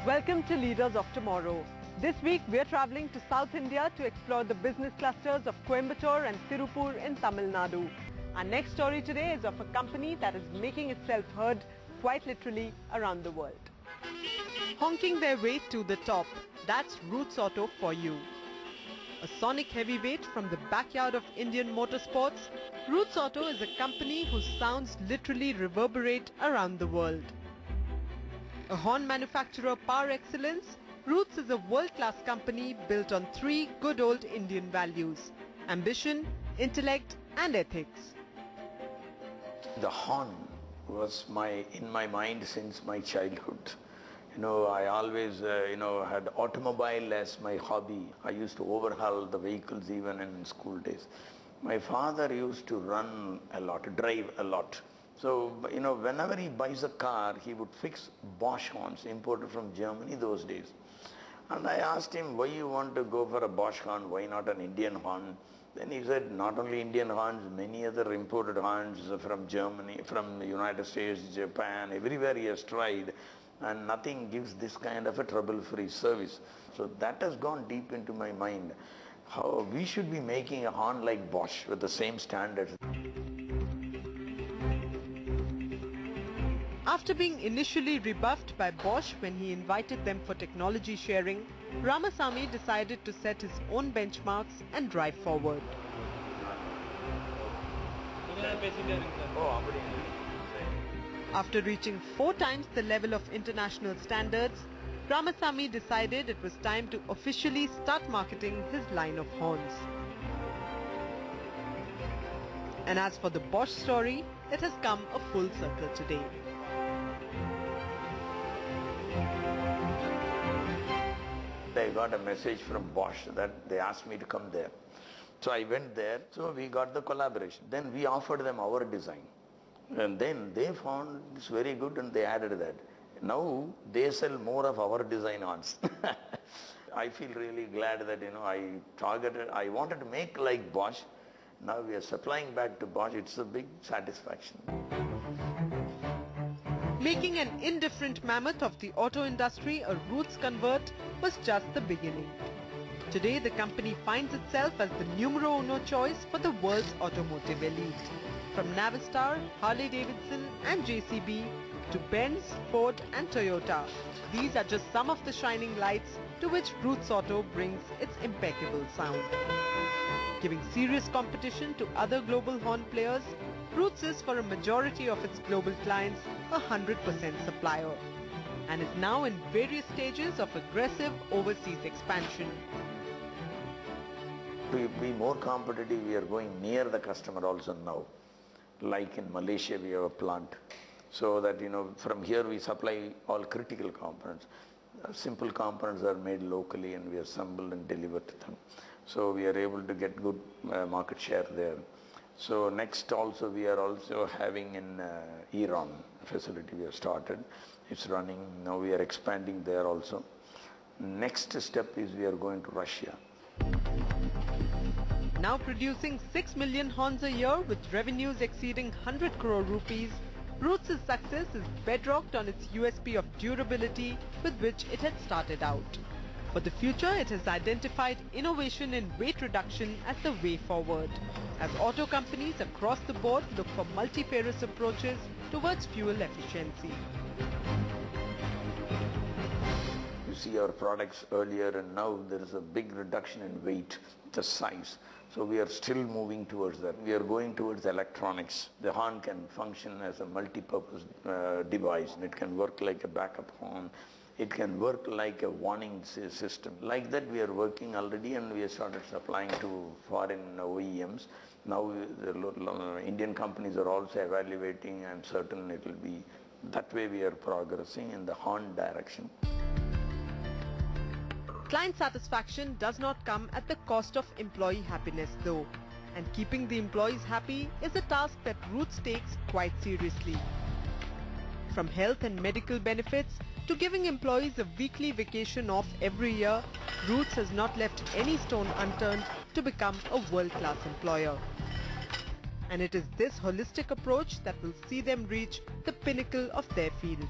Welcome to Leaders of Tomorrow. This week we are traveling to South India to explore the business clusters of Coimbatore and Tirupur in Tamil Nadu. Our next story today is of a company that is making itself heard quite literally around the world. Honking their way to the top, that's Roots Auto for you. A sonic heavyweight from the backyard of Indian motorsports, Roots Auto is a company whose sounds literally reverberate around the world. A horn manufacturer par excellence, Roots is a world-class company built on three good old Indian values: ambition, intellect and ethics. The horn was in my mind since my childhood. I always had automobile as my hobby. I used to overhaul the vehicles even in school days. My father used to run a lot, drive a lot. So, whenever he buys a car, he would fix Bosch horns imported from Germany those days. And I asked him, why you want to go for a Bosch horn, why not an Indian horn? Then he said, not only Indian horns, many other imported horns from Germany, from the United States, Japan, everywhere he has tried, and nothing gives this kind of a trouble-free service. So that has gone deep into my mind. How we should be making a horn like Bosch with the same standards. After being initially rebuffed by Bosch when he invited them for technology sharing, Ramasamy decided to set his own benchmarks and drive forward. After reaching 4 times the level of international standards, Ramasamy decided it was time to officially start marketing his line of horns. And as for the Bosch story, it has come a full circle today. I got a message from Bosch that they asked me to come there. So I went there, so we got the collaboration. Then we offered them our design. And then they found it's very good and they added that. Now they sell more of our design horns. I feel really glad that I wanted to make like Bosch. Now we are supplying back to Bosch. It's a big satisfaction. Making an indifferent mammoth of the auto industry a Roots convert was just the beginning. Today the company finds itself as the numero uno choice for the world's automotive elite. From Navistar, Harley Davidson and JCB to Benz, Ford and Toyota, these are just some of the shining lights to which Roots Auto brings its impeccable sound. Giving serious competition to other global horn players, Roots is for a majority of its global clients a 100% supplier and is now in various stages of aggressive overseas expansion. To be more competitive, we are going near the customer also now. Like in Malaysia, we have a plant. So that, from here we supply all critical components. Simple components are made locally and we assemble and deliver to them. So we are able to get good market share there. So next also we are also having in Iran facility we have started. It's running. Now we are expanding there also. Next step is we are going to Russia. Now producing 6 million horns a year with revenues exceeding 100 crore rupees, Roots' success is bedrocked on its USP of durability with which it had started out. For the future, it has identified innovation in weight reduction as the way forward, as auto companies across the board look for multifarious approaches towards fuel efficiency. You see our products earlier and now there is a big reduction in weight, the size. So we are still moving towards that. We are going towards electronics. The horn can function as a multi-purpose device. It can work like a backup horn. It can work like a warning system. Like that we are working already and we have started supplying to foreign OEMs. Now the Indian companies are also evaluating. I'm certain it will be that way we are progressing in the horn direction. Client satisfaction does not come at the cost of employee happiness though, and keeping the employees happy is a task that Roots takes quite seriously. From health and medical benefits to giving employees a weekly vacation off every year, Roots has not left any stone unturned to become a world-class employer. And it is this holistic approach that will see them reach the pinnacle of their field.